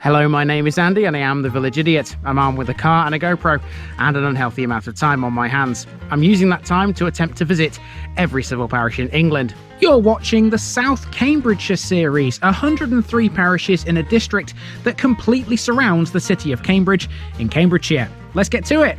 Hello, my name is Andy and I am the Village Idiot. I'm armed with a car and a GoPro and an unhealthy amount of time on my hands. I'm using that time to attempt to visit every civil parish in England. You're watching the South Cambridgeshire series, 103 parishes in a district that completely surrounds the city of Cambridge in Cambridgeshire. Let's get to it.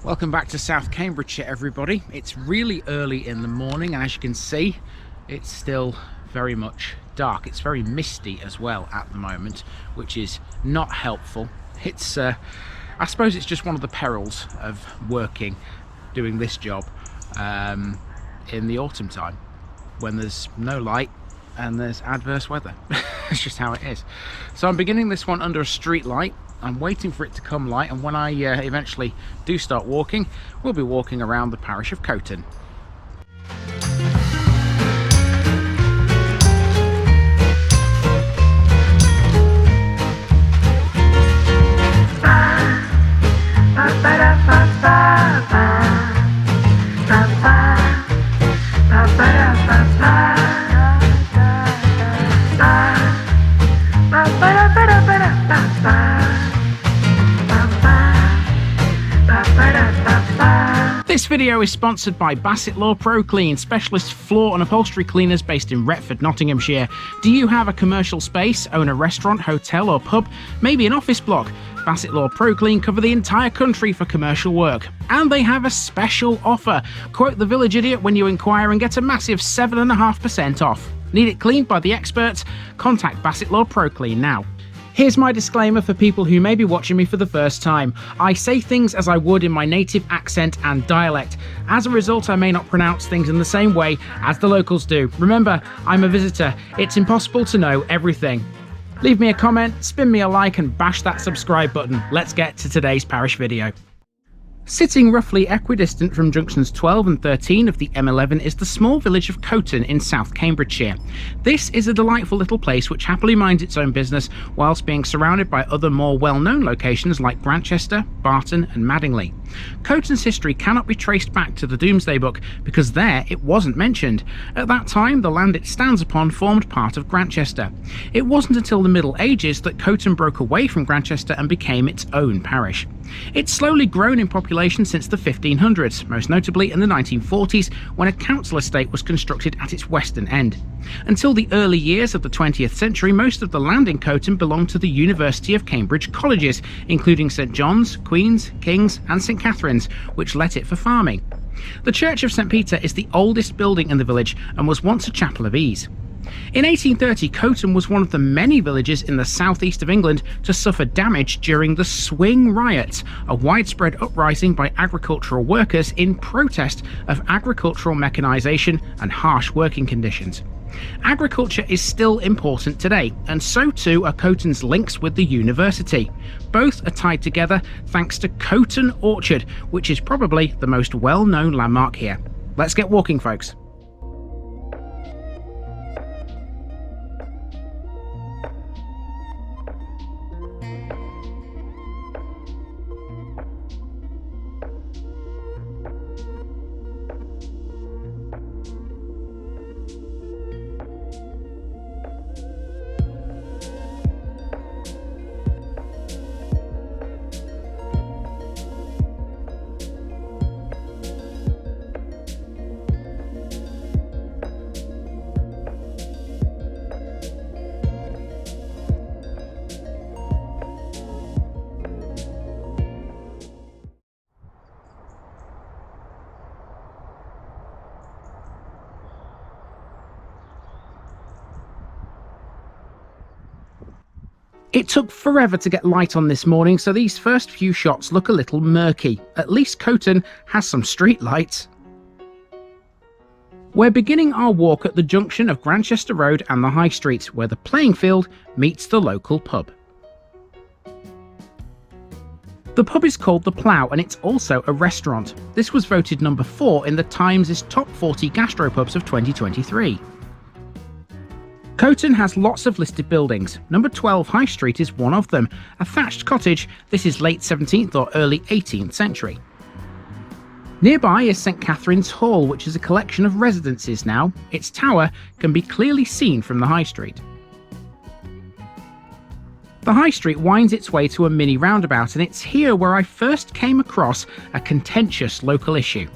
Welcome back to South Cambridgeshire, everybody. It's really early in the morning and as you can see, it's still very much dark. It's very misty as well at the moment, which is not helpful. It's I suppose it's just one of the perils of doing this job in the autumn time when there's no light and there's adverse weather. It's just how it is. So I'm beginning this one under a street light. I'm waiting for it to come light, and when I eventually do start walking, we'll be walking around the parish of Coton. This video is sponsored by Bassett Law Pro Clean, specialist floor and upholstery cleaners based in Retford, Nottinghamshire. Do you have a commercial space, own a restaurant, hotel or pub, maybe an office block? Bassett Law Pro Clean cover the entire country for commercial work. And they have a special offer. Quote the Village Idiot when you inquire and get a massive 7.5% off. Need it cleaned by the experts? Contact Bassett Law Pro Clean now. Here's my disclaimer for people who may be watching me for the first time. I say things as I would in my native accent and dialect. As a result, I may not pronounce things in the same way as the locals do. Remember, I'm a visitor. It's impossible to know everything. Leave me a comment, spin me a like and bash that subscribe button. Let's get to today's parish video. Sitting roughly equidistant from junctions 12 and 13 of the M11 is the small village of Coton in South Cambridgeshire. This is a delightful little place which happily minds its own business whilst being surrounded by other more well-known locations like Grantchester, Barton and Madingley. Coton's history cannot be traced back to the Domesday Book because there it wasn't mentioned. At that time, the land it stands upon formed part of Grantchester. It wasn't until the Middle Ages that Coton broke away from Grantchester and became its own parish. It's slowly grown in population since the 1500s, most notably in the 1940s when a council estate was constructed at its western end. Until the early years of the 20th century, most of the land in Coton belonged to the University of Cambridge colleges, including St John's, Queen's, King's and St Catharine's, which let it for farming. The Church of St Peter is the oldest building in the village and was once a chapel of ease. In 1830, Coton was one of the many villages in the southeast of England to suffer damage during the Swing Riots, a widespread uprising by agricultural workers in protest of agricultural mechanisation and harsh working conditions. Agriculture is still important today, and so too are Coton's links with the university. Both are tied together thanks to Coton Orchard, which is probably the most well-known landmark here. Let's get walking, folks. It took forever to get light on this morning, so these first few shots look a little murky. At least Coton has some street lights. We're beginning our walk at the junction of Grantchester Road and the High Street, where the playing field meets the local pub. The pub is called The Plough and it's also a restaurant. This was voted number 4 in the Times' Top 40 Gastropubs of 2023. Coton has lots of listed buildings. Number 12 High Street is one of them, a thatched cottage. This is late 17th or early 18th century. Nearby is St Catharine's Hall, which is a collection of residences now. Its tower can be clearly seen from the High Street. The high street winds its way to a mini roundabout, and it's here where I first came across a contentious local issue.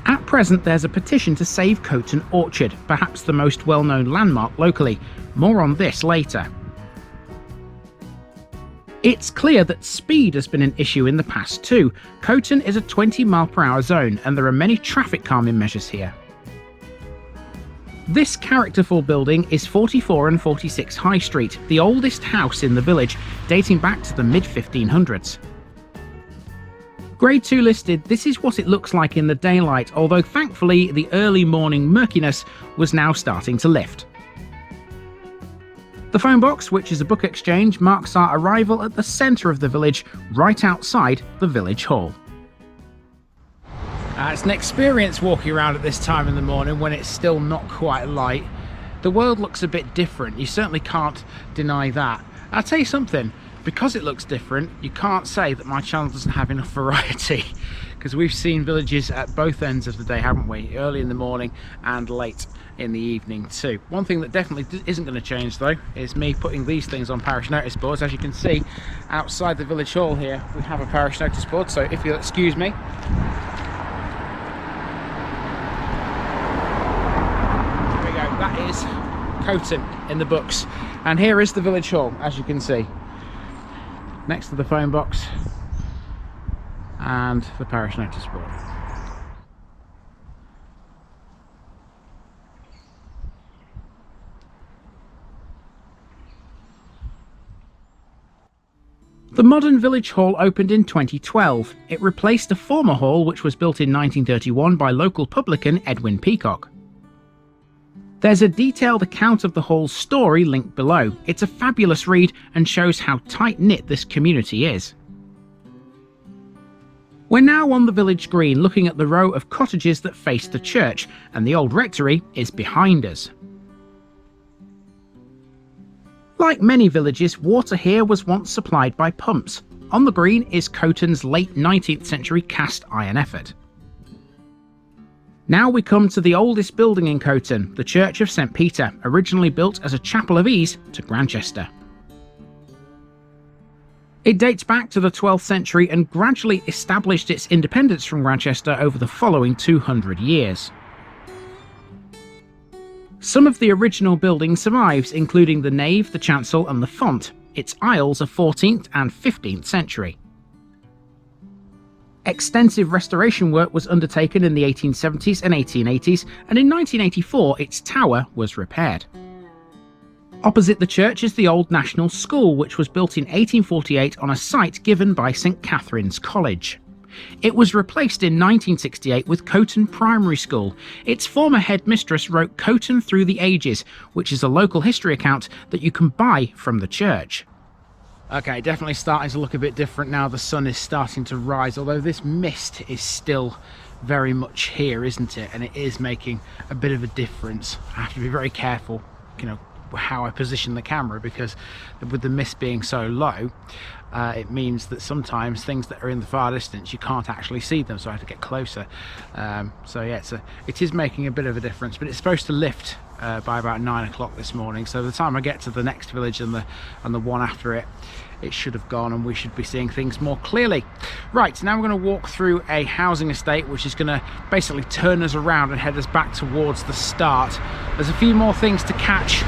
At present, there's a petition to save Coton Orchard, perhaps the most well-known landmark locally. More on this later. It's clear that speed has been an issue in the past too. Coton is a 20-mile-per-hour zone, and there are many traffic calming measures here. This characterful building is 44 and 46 High Street, the oldest house in the village, dating back to the mid-1500s. Grade 2 listed, this is what it looks like in the daylight, although thankfully the early morning murkiness was now starting to lift. The phone box, which is a book exchange, marks our arrival at the centre of the village, right outside the village hall. It's an experience walking around at this time in the morning when it's still not quite light. The world looks a bit different, you certainly can't deny that. I'll tell you something, because it looks different, you can't say that my channel doesn't have enough variety, because we've seen villages at both ends of the day, haven't we? Early in the morning and late in the evening too. One thing that definitely isn't going to change though is me putting these things on parish notice boards. As you can see outside the village hall here, we have a parish notice board, so if you'll excuse me. That is Coton in the books, and here is the village hall, as you can see, next to the phone box and the parish notice board. The modern village hall opened in 2012. It replaced a former hall which was built in 1931 by local publican Edwin Peacock. There's a detailed account of the hall's story linked below. It's a fabulous read and shows how tight-knit this community is. We're now on the village green, looking at the row of cottages that face the church, and the old rectory is behind us. Like many villages, water here was once supplied by pumps. On the green is Coton's late 19th century cast iron effort. Now we come to the oldest building in Coton, the Church of St Peter, originally built as a chapel of ease to Grantchester. It dates back to the 12th century and gradually established its independence from Grantchester over the following 200 years. Some of the original building survives, including the nave, the chancel and the font. Its aisles are 14th and 15th century. Extensive restoration work was undertaken in the 1870s and 1880s, and in 1984 its tower was repaired. Opposite the church is the old National School, which was built in 1848 on a site given by St Catharine's College. It was replaced in 1968 with Coton Primary School. Its former headmistress wrote Coton Through the Ages, which is a local history account that you can buy from the church. Okay, definitely starting to look a bit different now. The sun is starting to rise, although this mist is still very much here, isn't it? And it is making a bit of a difference. I have to be very careful, how I position the camera, because with the mist being so low, it means that sometimes things that are in the far distance you can't actually see them, so I have to get closer. So yeah, it is making a bit of a difference, but it's supposed to lift by about 9 o'clock this morning, so by the time I get to the next village and the one after it, it should have gone and we should be seeing things more clearly. Right, now we're going to walk through a housing estate which is going to basically turn us around and head us back towards the start. There's a few more things to catch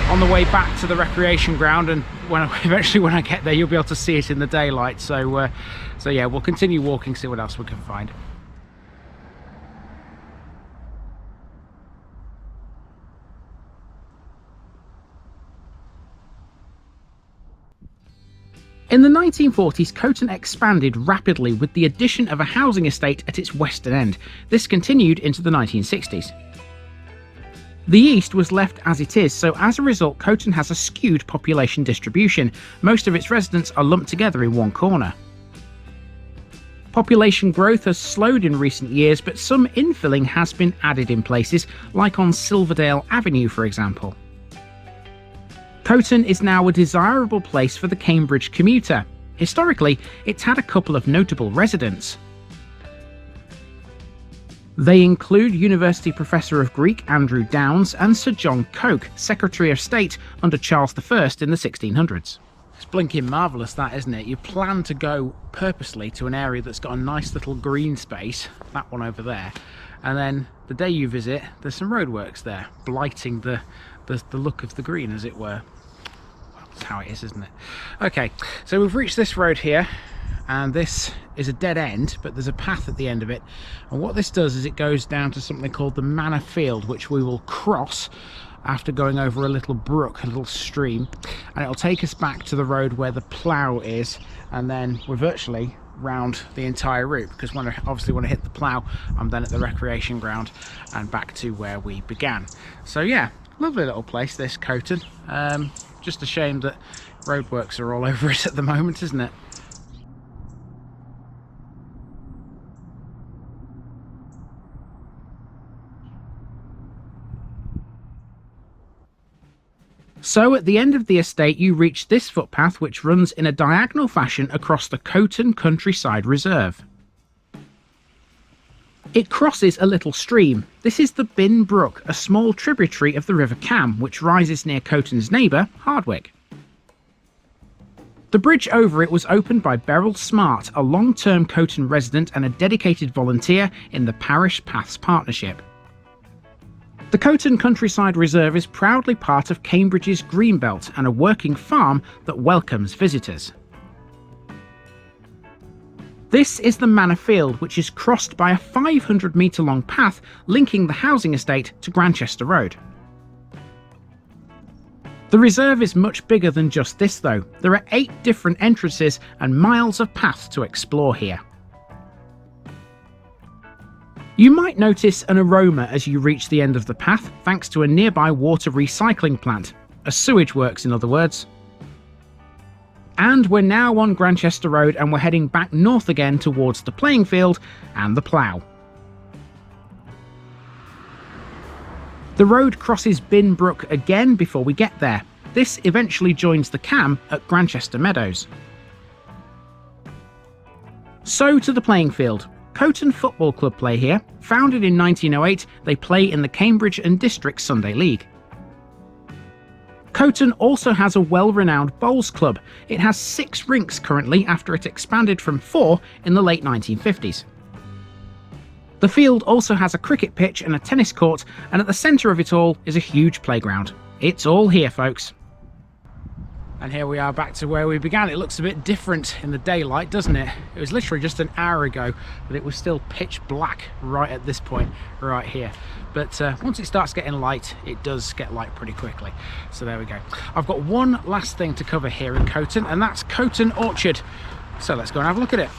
on the way back to the recreation ground, and eventually when I get there you'll be able to see it in the daylight, so yeah, we'll continue walking, see what else we can find. In the 1940s, Coton expanded rapidly with the addition of a housing estate at its western end. This continued into the 1960s. The east was left as it is, so as a result Coton has a skewed population distribution. Most of its residents are lumped together in one corner. Population growth has slowed in recent years, but some infilling has been added in places, like on Silverdale Avenue for example. Coton is now a desirable place for the Cambridge commuter. Historically, it's had a couple of notable residents. They include University Professor of Greek Andrew Downes and Sir John Coke, Secretary of State under Charles I in the 1600s. It's blinking marvellous, that, isn't it? You plan to go purposely to an area that's got a nice little green space, that one over there, and then the day you visit, there's some roadworks there, blighting the look of the green, as it were. Well, that's how it is, isn't it? Okay, so we've reached this road here, and this is a dead end, but there's a path at the end of it, and what this does is it goes down to something called the Manor Field, which we will cross after going over a little brook, a little stream, and it'll take us back to the road where the plough is, and then we're virtually round the entire route, because obviously when I hit the plough, I'm then at the recreation ground and back to where we began. So yeah, lovely little place, this Coton. Just a shame that roadworks are all over it at the moment, isn't it? So at the end of the estate you reach this footpath, which runs in a diagonal fashion across the Coton Countryside Reserve. It crosses a little stream. This is the Bin Brook, a small tributary of the River Cam, which rises near Coton's neighbour, Hardwick. The bridge over it was opened by Beryl Smart, a long-term Coton resident and a dedicated volunteer in the Parish Paths Partnership. The Coton Countryside Reserve is proudly part of Cambridge's Greenbelt and a working farm that welcomes visitors. This is the Manor Field, which is crossed by a 500-metre long path linking the housing estate to Grantchester Road. The reserve is much bigger than just this though. There are 8 different entrances and miles of path to explore here. You might notice an aroma as you reach the end of the path, thanks to a nearby water recycling plant, a sewage works in other words. And we're now on Grantchester Road and we're heading back north again towards the playing field and the plough. The road crosses Bin Brook again before we get there. This eventually joins the Cam at Grantchester Meadows. So to the playing field. Coton Football Club play here. Founded in 1908, they play in the Cambridge and District Sunday League. Coton also has a well-renowned bowls club. It has 6 rinks currently after it expanded from 4 in the late 1950s. The field also has a cricket pitch and a tennis court, and at the centre of it all is a huge playground. It's all here, folks. And here we are back to where we began. It looks a bit different in the daylight, doesn't it? It was literally just an hour ago that it was still pitch black right at this point, right here. But once it starts getting light, it does get light pretty quickly. So there we go. I've got one last thing to cover here in Coton, and that's Coton Orchard. So let's go and have a look at it.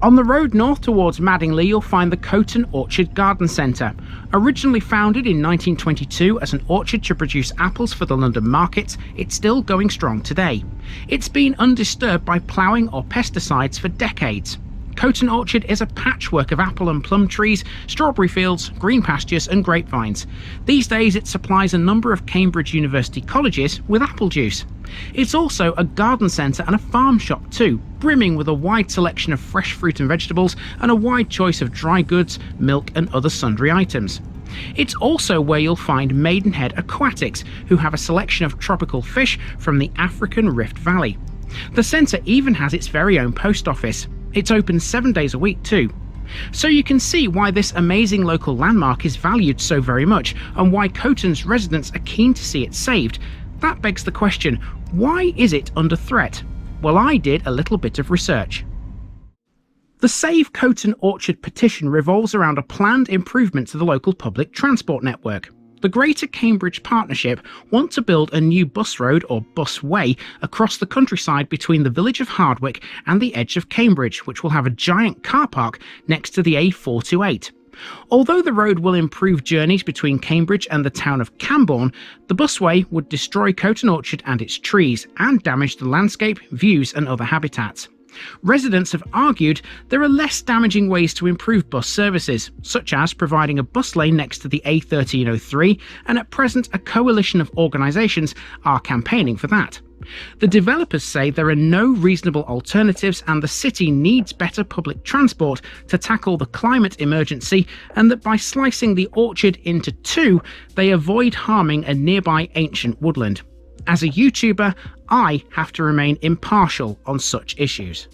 On the road north towards Madingley, you'll find the Coton Orchard Garden Centre. Originally founded in 1922 as an orchard to produce apples for the London markets, it's still going strong today. It's been undisturbed by ploughing or pesticides for decades. Coton Orchard is a patchwork of apple and plum trees, strawberry fields, green pastures and grapevines. These days it supplies a number of Cambridge University colleges with apple juice. It's also a garden centre and a farm shop too, brimming with a wide selection of fresh fruit and vegetables and a wide choice of dry goods, milk and other sundry items. It's also where you'll find Maidenhead Aquatics, who have a selection of tropical fish from the African Rift Valley. The centre even has its very own post office. It's open 7 days a week too. So you can see why this amazing local landmark is valued so very much, and why Coton's residents are keen to see it saved. That begs the question, why is it under threat? Well, I did a little bit of research. The Save Coton Orchard petition revolves around a planned improvement to the local public transport network. The Greater Cambridge Partnership want to build a new bus road or busway across the countryside between the village of Hardwick and the edge of Cambridge, which will have a giant car park next to the A428. Although the road will improve journeys between Cambridge and the town of Camborne, the busway would destroy Coton Orchard and its trees and damage the landscape, views and other habitats. Residents have argued there are less damaging ways to improve bus services, such as providing a bus lane next to the A1303, and at present a coalition of organisations are campaigning for that. The developers say there are no reasonable alternatives and the city needs better public transport to tackle the climate emergency, and that by slicing the orchard into two, they avoid harming a nearby ancient woodland. As a YouTuber, I have to remain impartial on such issues.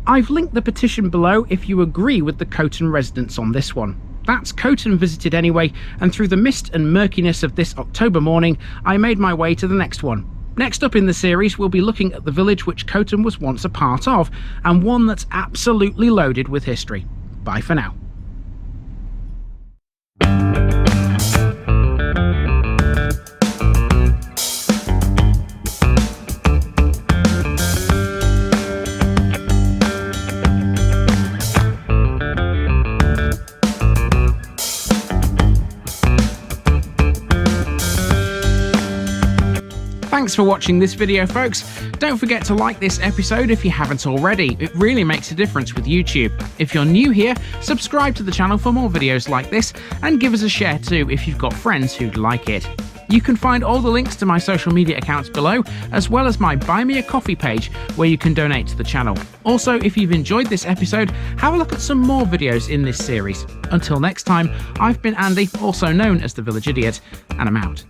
I've linked the petition below if you agree with the Coton residents on this one. That's Coton visited anyway, and through the mist and murkiness of this October morning, I made my way to the next one. Next up in the series, we'll be looking at the village which Coton was once a part of, and one that's absolutely loaded with history. Bye for now. Thanks for watching this video, folks. Don't forget to like this episode if you haven't already. It really makes a difference with YouTube. If you're new here, subscribe to the channel for more videos like this, and give us a share too if you've got friends who'd like it. You can find all the links to my social media accounts below, as well as my Buy Me a Coffee page where you can donate to the channel. Also, if you've enjoyed this episode, have a look at some more videos in this series. Until next time, I've been Andy, also known as the Village Idiot, and I'm out.